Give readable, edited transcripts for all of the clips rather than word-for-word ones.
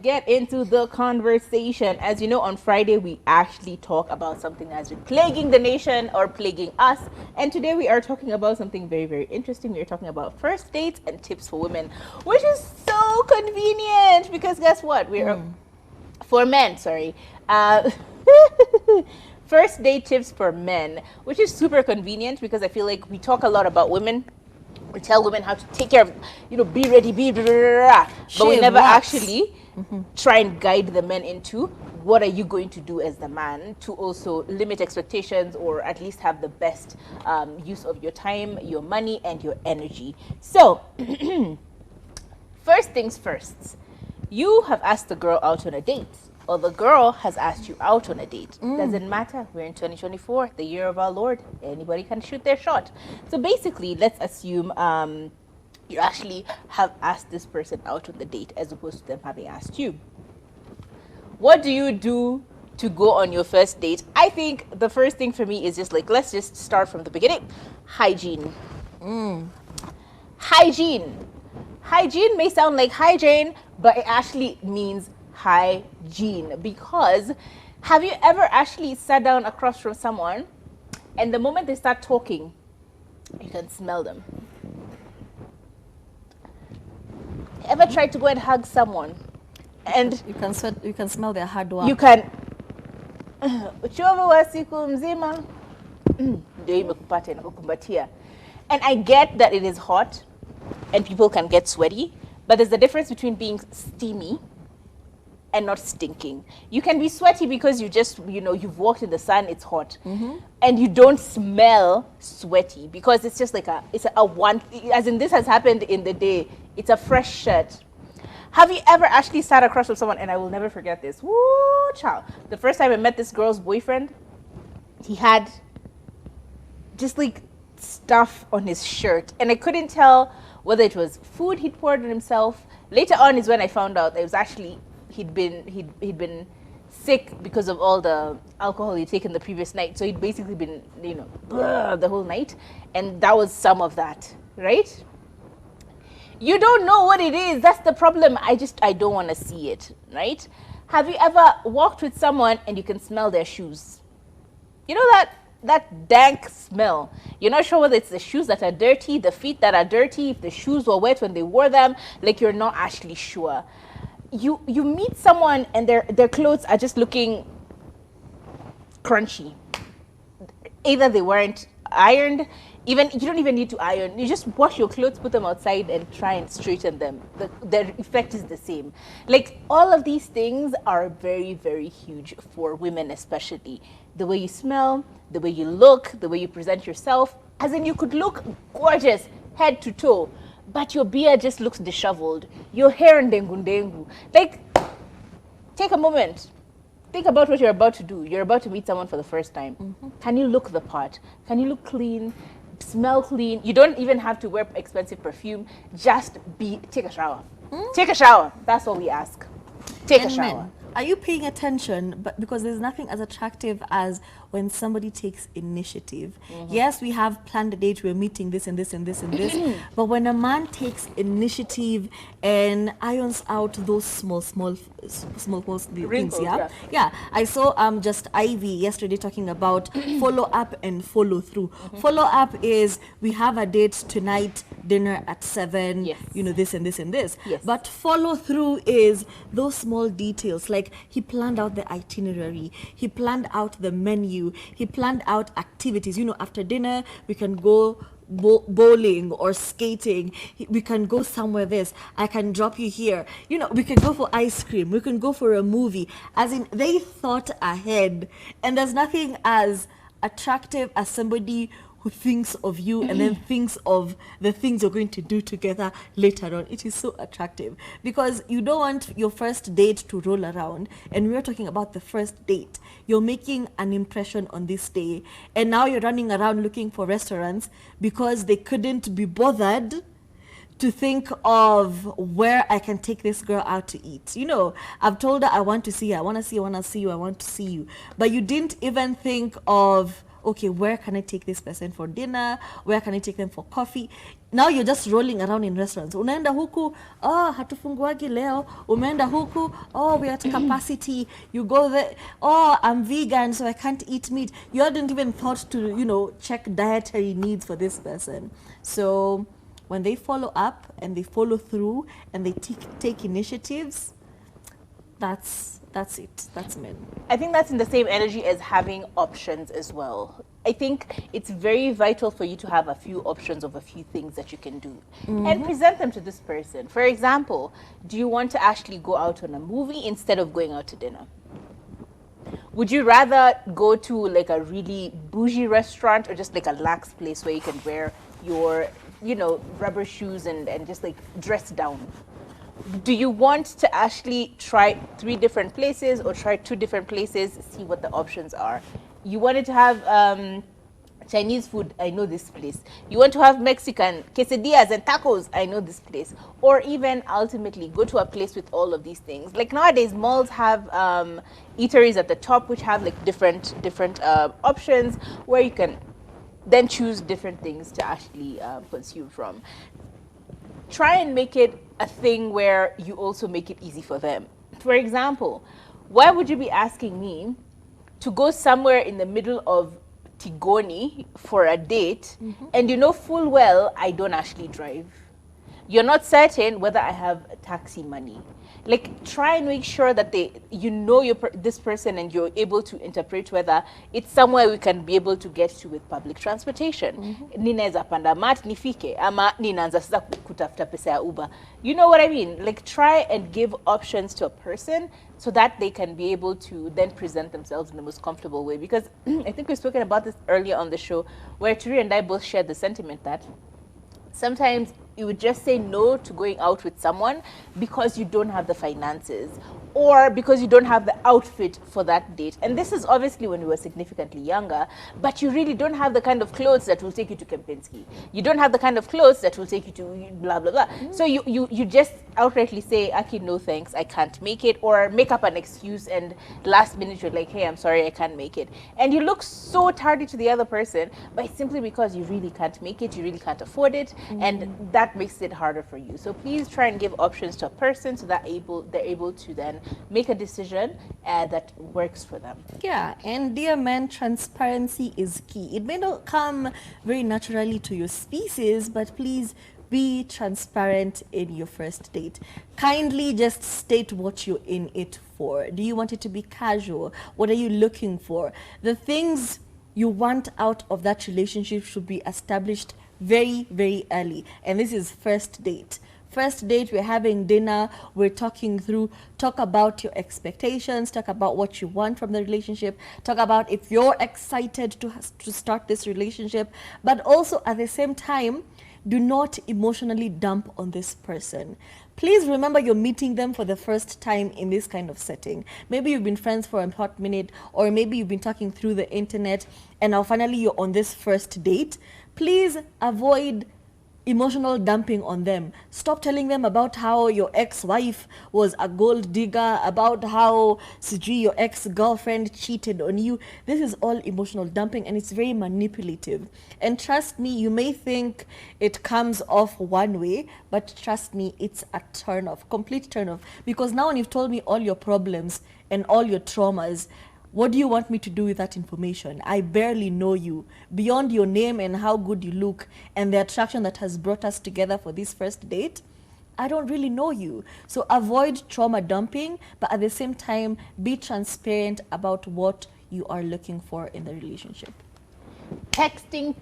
get into the conversation. As you know, on Friday, we actually talk about something that's been plaguing the nation or plaguing us. And today we are talking about something very, very interesting. We are talking about first dates and tips for women, which is so convenient because guess what? We're for men, sorry. First date tips for men, which is super convenient because I feel like we talk a lot about women. We tell women how to take care of, be ready, be blah, blah, blah, blah. But we never actually try and guide the men into what are you going to do as the man to also limit expectations or at least have the best use of your time, your money, and your energy. So, first things first, you have asked the girl out on a date. Or the girl has asked you out on a date. Doesn't matter. We're in 2024, the year of our Lord. Anybody can shoot their shot. So basically, let's assume you actually have asked this person out on the date as opposed to them having asked you. What do you do to go on your first date? I think the first thing for me is just like, let's just start from the beginning. Hygiene. Hygiene. Hygiene may sound like hygiene, but it actually means hygiene. Because have you ever actually sat down across from someone and the moment they start talking, you can smell them? Ever tried to go and hug someone and you can smell their hard work? You can uchovu wa siku mzima ndio imekupata inakukumbatia. And I get that it is hot and people can get sweaty, but there's a difference between being steamy and not stinking. You can be sweaty because you just, you've walked in the sun, it's hot. And you don't smell sweaty because it's just like it's a one, as in this has happened in the day, it's a fresh shirt. Have you ever actually sat across from someone, and I will never forget this, woo, child. The first time I met this girl's boyfriend, he had just like stuff on his shirt and I couldn't tell whether it was food he'd poured on himself. Later on is when I found out that it was actually he'd been sick because of all the alcohol he'd taken the previous night. So he'd basically been, the whole night. And that was some of that, right? You don't know what it is. That's the problem. I don't want to see it, right? Have you ever walked with someone and you can smell their shoes? You know that dank smell. You're not sure whether it's the shoes that are dirty, the feet that are dirty, if the shoes were wet when they wore them. Like you're not actually sure. You meet someone and their clothes are just looking crunchy. Either they weren't ironed, you don't even need to iron. You just wash your clothes, put them outside and try and straighten them. The effect is the same. Like all of these things are very, very huge for women especially. The way you smell, the way you look, the way you present yourself. As in you could look gorgeous head to toe, but your beard just looks disheveled. Your hair ndengu. Like, take a moment. Think about what you're about to do. You're about to meet someone for the first time. Can you look the part? Can you look clean? Smell clean? You don't even have to wear expensive perfume. Just take a shower. Take a shower. That's all we ask. Take a shower. Men, are you paying attention? But because there's nothing as attractive as when somebody takes initiative. Yes, we have planned a date, we're meeting this and this and this and this. But when a man takes initiative and irons out those small things, yeah. I saw just Ivy yesterday talking about follow up and follow through. Follow up is we have a date tonight, dinner at 7. Yes. This and this and this. Yes. But follow through is those small details, like he planned out the itinerary, he planned out the menu, he planned out activities. After dinner we can go bowling or skating, we can go somewhere I can drop you here, we can go for ice cream, we can go for a movie. As in, they thought ahead. And there's nothing as attractive as somebody who thinks of you and then thinks of the things you're going to do together later on. It is so attractive because you don't want your first date to roll around. And we're talking about the first date. You're making an impression on this day. And now you're running around looking for restaurants because they couldn't be bothered to think of where I can take this girl out to eat. I've told her I want to see her, I want to see you, I want to see you. But you didn't even think of okay, where can I take this person for dinner? Where can I take them for coffee? Now you're just rolling around in restaurants. Unaenda huku, oh, hatufunguagi leo. Umeenda huku, oh, we're at capacity. You go there, oh, I'm vegan, so I can't eat meat. You hadn't even thought to, you know, check dietary needs for this person. So when they follow up and they follow through and they take initiatives, that's it. That's men. I think that's in the same energy as having options as well. I think it's very vital for you to have a few options of a few things that you can do and present them to this person. For example, do you want to actually go out on a movie instead of going out to dinner? Would you rather go to like a really bougie restaurant or just like a lax place where you can wear your, you know, rubber shoes and just like dress down? Do you want to actually try 3 different places or try 2 different places, see what the options are? You wanted to have Chinese food, I know this place. You want to have Mexican quesadillas and tacos, I know this place. Or even ultimately go to a place with all of these things. Like nowadays, malls have eateries at the top which have like different options where you can then choose different things to actually consume from. Try and make it a thing where you also make it easy for them. For example, why would you be asking me to go somewhere in the middle of Tigoni for a date and you know full well I don't actually drive? You're not certain whether I have taxi money. Like, try and make sure that you know this person and you're able to interpret whether it's somewhere we can be able to get to with public transportation. Ninaweza panda mat nifike ama ninaanza sasa kutafuta pesa ya Uber. You know what I mean? Like, try and give options to a person so that they can be able to then present themselves in the most comfortable way. Because I think we've spoken about this earlier on the show, where Turi and I both shared the sentiment that sometimes you would just say no to going out with someone because you don't have the finances or because you don't have the outfit for that date. And this is obviously when we were significantly younger, but you really don't have the kind of clothes that will take you to Kempinski. You don't have the kind of clothes that will take you to blah, blah, blah. So you just outrightly say, Aki, no thanks, I can't make it, or make up an excuse and last minute you're like, hey, I'm sorry, I can't make it. And you look so tardy to the other person, but it's simply because you really can't make it, you really can't afford it, and that makes it harder for you. So please try and give options to a person so that they're able to then make a decision that works for them. Yeah, and dear men, transparency is key. It may not come very naturally to your species, but please be transparent in your first date. Kindly just state what you're in it for. Do you want it to be casual? What are you looking for? The things you want out of that relationship should be established very, very early. And this is first date. First date, we're having dinner, we're talk about your expectations, talk about what you want from the relationship, talk about if you're excited to start this relationship, but also at the same time, do not emotionally dump on this person. Please remember you're meeting them for the first time in this kind of setting. Maybe you've been friends for a hot minute, or maybe you've been talking through the internet, and now finally you're on this first date. Please avoid emotional dumping on them. Stop telling them about how your ex-wife was a gold digger, about how your ex-girlfriend cheated on you. This is all emotional dumping, and it's very manipulative. And trust me, you may think it comes off one way, but trust me, it's a turn off, complete turn off. Because now when you've told me all your problems and all your traumas, what do you want me to do with that information? I barely know you. Beyond your name and how good you look and the attraction that has brought us together for this first date, I don't really know you. So avoid trauma dumping, but at the same time, be transparent about what you are looking for in the relationship. Texting.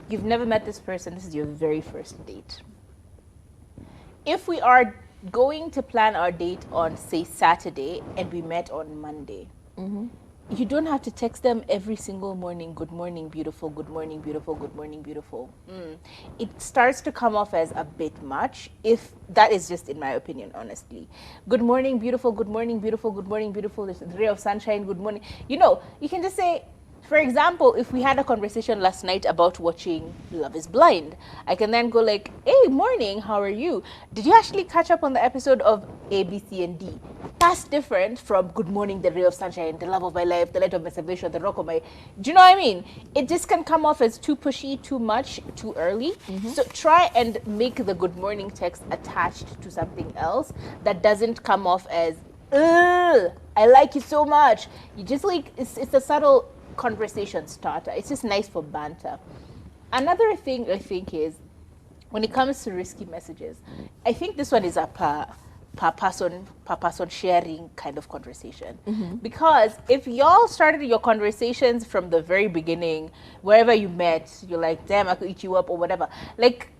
You've never met this person. This is your very first date. If we are going to plan our date on, say, Saturday, and we met on Monday, you don't have to text them every single morning, good morning, beautiful, good morning, beautiful, good morning, beautiful. It starts to come off as a bit much, if that is just in my opinion, honestly. Good morning, beautiful, good morning, beautiful, good morning, beautiful, there's a ray of sunshine, good morning. You know, you can just say, For example, if we had a conversation last night about watching Love is Blind, I can then go like, hey, morning, how are you? Did you actually catch up on the episode of A, B, C, and D? That's different from good morning, the ray of sunshine, the love of my life, the light of my salvation, the rock of my... Do you know what I mean? It just can come off as too pushy, too much, too early. So try and make the good morning text attached to something else that doesn't come off as, ugh, I like you so much. You just like, it's a subtle conversation starter. It's just nice for banter. Another thing I think is, when it comes to risky messages, I think this one is a per person sharing kind of conversation. Because if y'all started your conversations from the very beginning, wherever you met, you're like, damn, I could eat you up or whatever. Like,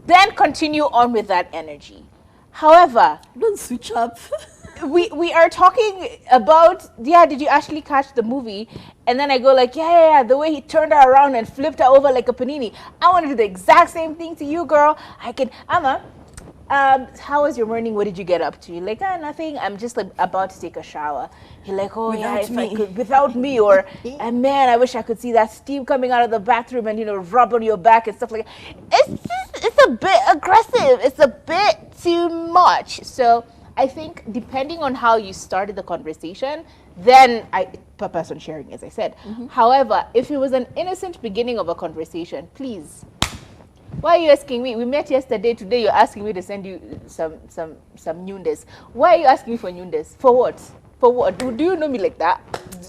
then continue on with that energy. However, Don't switch up. we are talking about, yeah, did you actually catch the movie? And then I go like, yeah, the way he turned her around and flipped her over like a panini. I want to do the exact same thing to you, girl. How was your morning? What did you get up to? You're like, nothing. I'm just like about to take a shower. You're like, oh yeah, if I could, without me, or man, I wish I could see that steam coming out of the bathroom and rub on your back and stuff like that. It's a bit aggressive. It's a bit too much. So I think depending on how you started the conversation, then per person sharing, as I said. However, if it was an innocent beginning of a conversation, please. Why are you asking me? We met yesterday. Today you're asking me to send you some nudes. Why are you asking me for nudes? For what? For what? Do you know me like that?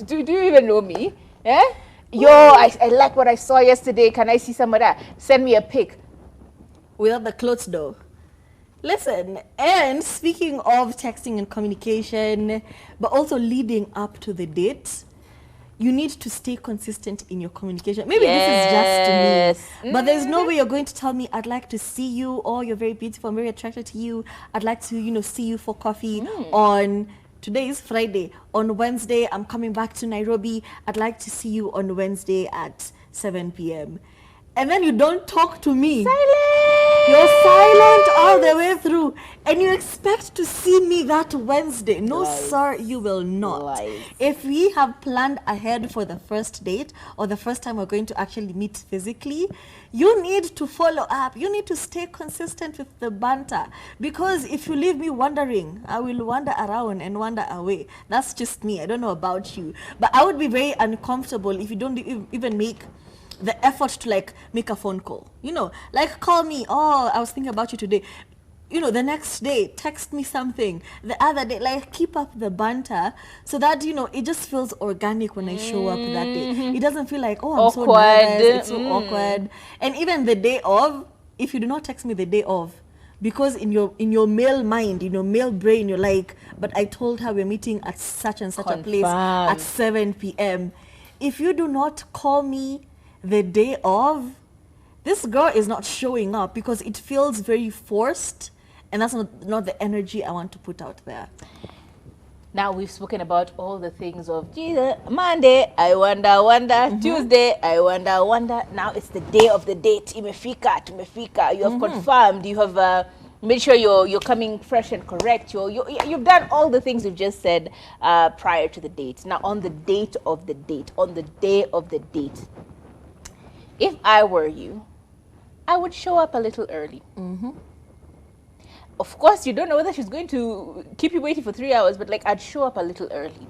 Do you even know me? Yeah? Yo, I like what I saw yesterday. Can I see some of that? Send me a pic. Without the clothes though. Listen, and speaking of texting and communication, but also leading up to the date, you need to stay consistent in your communication. Maybe this is just me, but there's no way you're going to tell me, I'd like to see you, or you're very beautiful, I'm very attracted to you, I'd like to, see you for coffee on, today is Friday, on Wednesday, I'm coming back to Nairobi, I'd like to see you on Wednesday at 7 p.m. And then you don't talk to me. Silent! You're silent all the way through. And you expect to see me that Wednesday. No, Lies. sir, you will not. Lies. If we have planned ahead for the first date or the first time we're going to actually meet physically, you need to follow up. You need to stay consistent with the banter. Because if you leave me wandering, I will wander around and wander away. That's just me. I don't know about you. But I would be very uncomfortable if you don't even make the effort to like make a phone call, like call me, oh, I was thinking about you today, the next day text me something, the other day, like keep up the banter so that it just feels organic when I show up that day. It doesn't feel like, oh, I'm so nervous, it's so awkward. And even the day of, if you do not text me the day of, because in your male mind, in your male brain, you're like, but I told her we're meeting at such and such a place at 7 p.m. If you do not call me the day of, this girl is not showing up, because it feels very forced, and that's not the energy I want to put out there. Now we've spoken about all the things of Jesus. Monday, I wonder. Tuesday, I wonder. Now it's the day of the date. Tumefika. You have confirmed. You have made sure you're coming fresh and correct. You've done all the things you've just said prior to the date. Now on the date of the date, on the day of the date, if I were you, I would show up a little early. Of course, you don't know whether she's going to keep you waiting for 3 hours, but I'd show up a little early.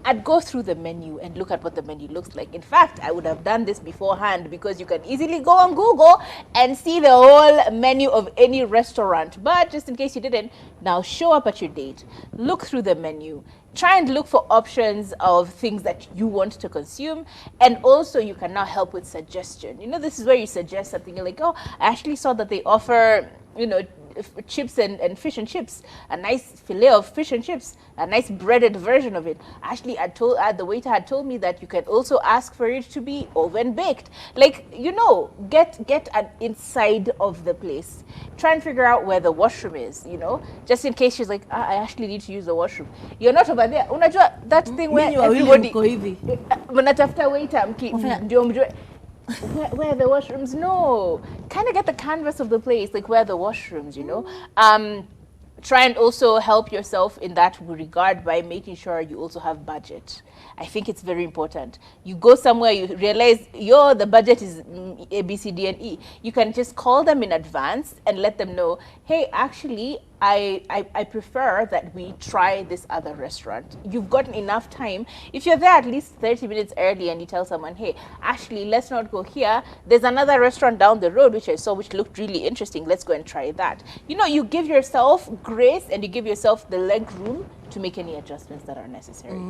I'd go through the menu and look at what the menu looks like. In fact, I would have done this beforehand, because you can easily go on Google and see the whole menu of any restaurant. But just in case you didn't, now show up at your date, look through the menu, try and look for options of things that you want to consume. And also you can now help with suggestion. This is where you suggest something. You're like, oh, I actually saw that they offer, chips and fish and chips, a nice fillet of fish and chips, a nice breaded version of it. Actually, the waiter had told me that you can also ask for it to be oven baked. Get an inside of the place. Try and figure out where the washroom is, just in case she's like, I actually need to use the washroom. You're not over there. Unajua that thing where everybody mnatafuta waiter ndio mjue where the washrooms. No, kind of get the canvas of the place, like where the washrooms, Try and also help yourself in that regard by making sure you also have budget. I think it's very important. You go somewhere, you realize, the budget is A, B, C, D, and E. You can just call them in advance and let them know, hey, actually, I prefer that we try this other restaurant. You've gotten enough time. If you're there at least 30 minutes early and you tell someone, hey, actually, let's not go here. There's another restaurant down the road which I saw which looked really interesting. Let's go and try that. You give yourself grace and you give yourself the leg room to make any adjustments that are necessary.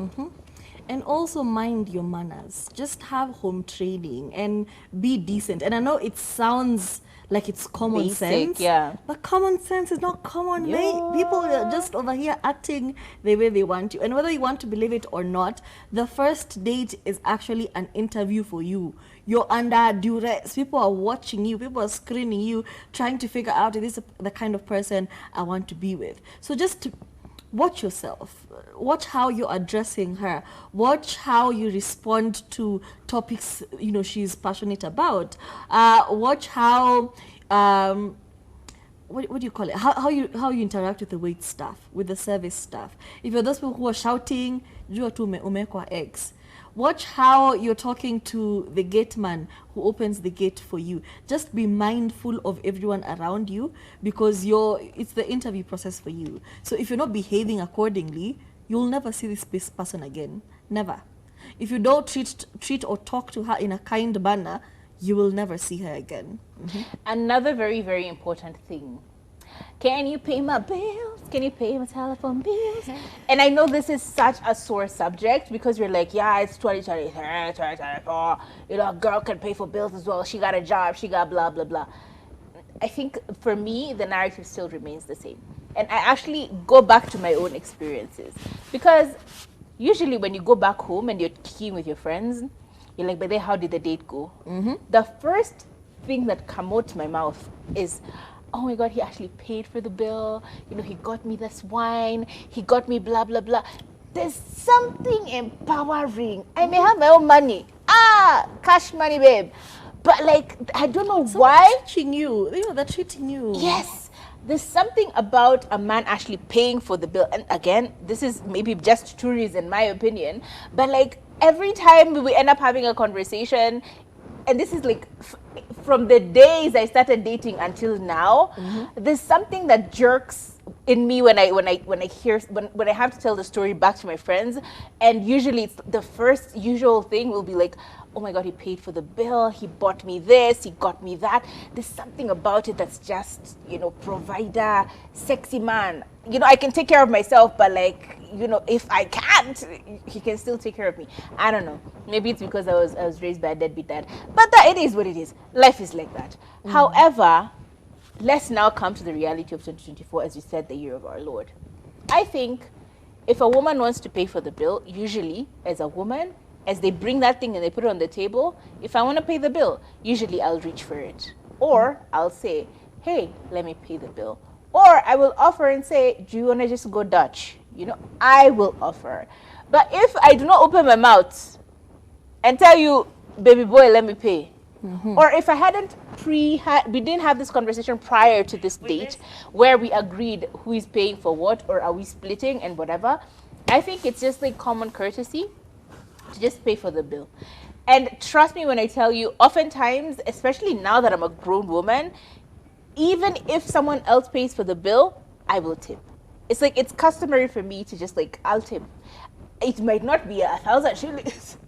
And also mind your manners. Just have home training and be decent. And I know it sounds like it's common Basic, sense, yeah. but common sense is not common, mate. People are just over here acting the way they want to. And whether you want to believe it or not, the first date is actually an interview for you. You're under duress. People are watching you. People are screening you, trying to figure out if this is the kind of person I want to be with. So just watch yourself. Watch how you're addressing her. Watch how you respond to topics she's passionate about. Watch how what do you call it? How you interact with the wait staff, with the service staff. If you're those people who are shouting, jua tu umekwa eggs. Watch how you're talking to the gate man who opens the gate for you. Just be mindful of everyone around you because it's the interview process for you. So if you're not behaving accordingly, you'll never see this person again. Never. If you don't treat or talk to her in a kind manner, you will never see her again. Another very, very important thing. Can you pay my bills? Can you pay my telephone bills? And I know this is such a sore subject because you're like, yeah, it's 2023, 2024. A girl can pay for bills as well. She got a job. She got blah, blah, blah. I think for me, the narrative still remains the same. And I actually go back to my own experiences. Because usually when you go back home and you're kicking with your friends, you're like, but then how did the date go? The first thing that comes out my mouth is, oh my God, he actually paid for the bill. He got me this wine. He got me blah, blah, blah. There's something empowering. I may have my own money. Cash money, babe. But I don't know why. Teaching you. They're treating you. Yes. There's something about a man actually paying for the bill. And again, this is maybe just tourists in my opinion. But every time we end up having a conversation, and this is from the days I started dating until now, there's something that jerks in me when I have to tell the story back to my friends, and usually it's the first usual thing will be like, oh my God, he paid for the bill, he bought me this, he got me that. There's something about it that's just, provider, sexy man. I can take care of myself, but if I can't, he can still take care of me. I don't know. Maybe it's because I was raised by a deadbeat dad. But it is what it is. Life is like that. However, let's now come to the reality of 2024, as you said, the year of our Lord. I think if a woman wants to pay for the bill, usually as a woman, as they bring that thing and they put it on the table, if I want to pay the bill, usually I'll reach for it. Or I'll say, hey, let me pay the bill. Or I will offer and say, do you want to just go Dutch? I will offer. But if I do not open my mouth and tell you, baby boy, let me pay. Or if I hadn't we didn't have this conversation prior to this date where we agreed who is paying for what, or are we splitting and whatever, I think it's just common courtesy to just pay for the bill. And trust me when I tell you, oftentimes, especially now that I'm a grown woman, even if someone else pays for the bill, I will tip. It's it's customary for me to just I'll tip. It might not be 1,000 shillings,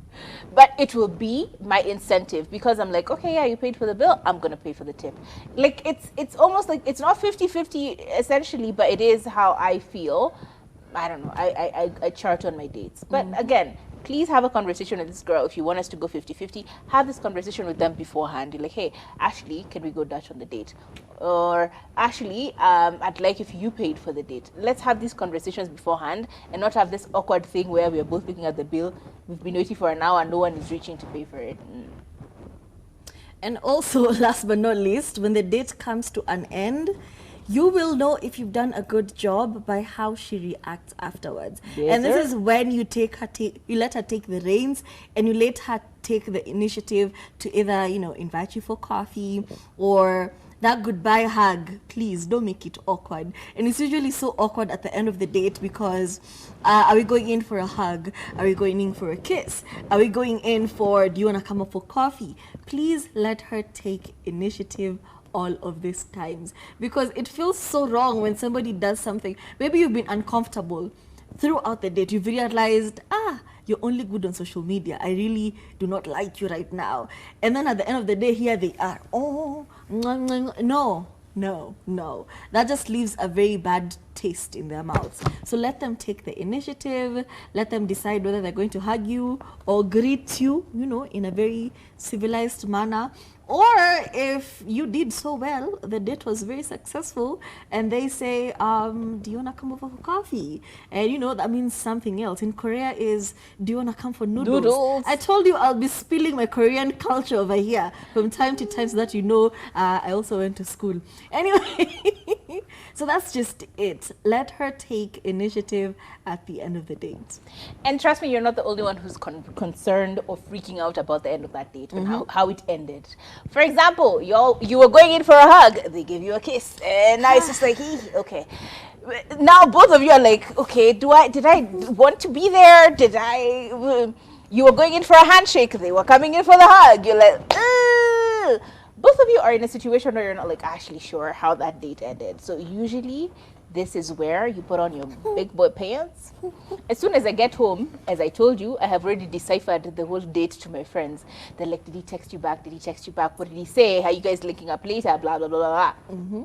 but it will be my incentive because I'm okay, yeah, you paid for the bill, I'm going to pay for the tip. It's almost it's not 50-50 essentially, but it is how I feel. I don't know. I chart on my dates. But again, please have a conversation with this girl. If you want us to go 50-50, have this conversation with them beforehand. You're like, hey, actually, can we go Dutch on the date? Or actually, I'd like if you paid for the date. Let's have these conversations beforehand and not have this awkward thing where we are both looking at the bill. We've been waiting for an hour and no one is reaching to pay for it. And also, last but not least, when the date comes to an end, you will know if you've done a good job by how she reacts afterwards. Yes, and this sir. is when you you let her take the reins and you let her take the initiative to either, invite you for coffee or that goodbye hug, please don't make it awkward. And it's usually so awkward at the end of the date because are we going in for a hug? Are we going in for a kiss? Are we going in for, do you want to come up for coffee? Please let her take initiative all of these times, because it feels so wrong when somebody does something. Maybe you've been uncomfortable throughout the date. You've realized, you're only good on social media. I really do not like you right now. And then at the end of the day, here they are. Oh, no, no, no. That just leaves a very bad taste in their mouths. So let them take the initiative. Let them decide whether they're going to hug you or greet you, in a very civilized manner. Or if you did so well, the date was very successful, and they say, do you want to come over for coffee? And that means something else. In Korea is, do you want to come for noodles? I told you I'll be spilling my Korean culture over here from time to time so that I also went to school. Anyway, so that's just it. Let her take initiative at the end of the date. And trust me, you're not the only one who's concerned or freaking out about the end of that date and how it ended. For example, you were going in for a hug, they gave you a kiss, and now it's just like, okay. Now both of you are like, okay, did I want to be there? You were going in for a handshake, they were coming in for the hug. You're like, ugh. Both of you are in a situation where you're not like actually sure how that date ended. So usually this is where you put on your big boy pants. As soon as I get home, as I told you, I have already deciphered the whole date to my friends. They're like, did he text you back? Did he text you back? What did he say? How you guys linking up later? Blah, blah, blah, blah, blah.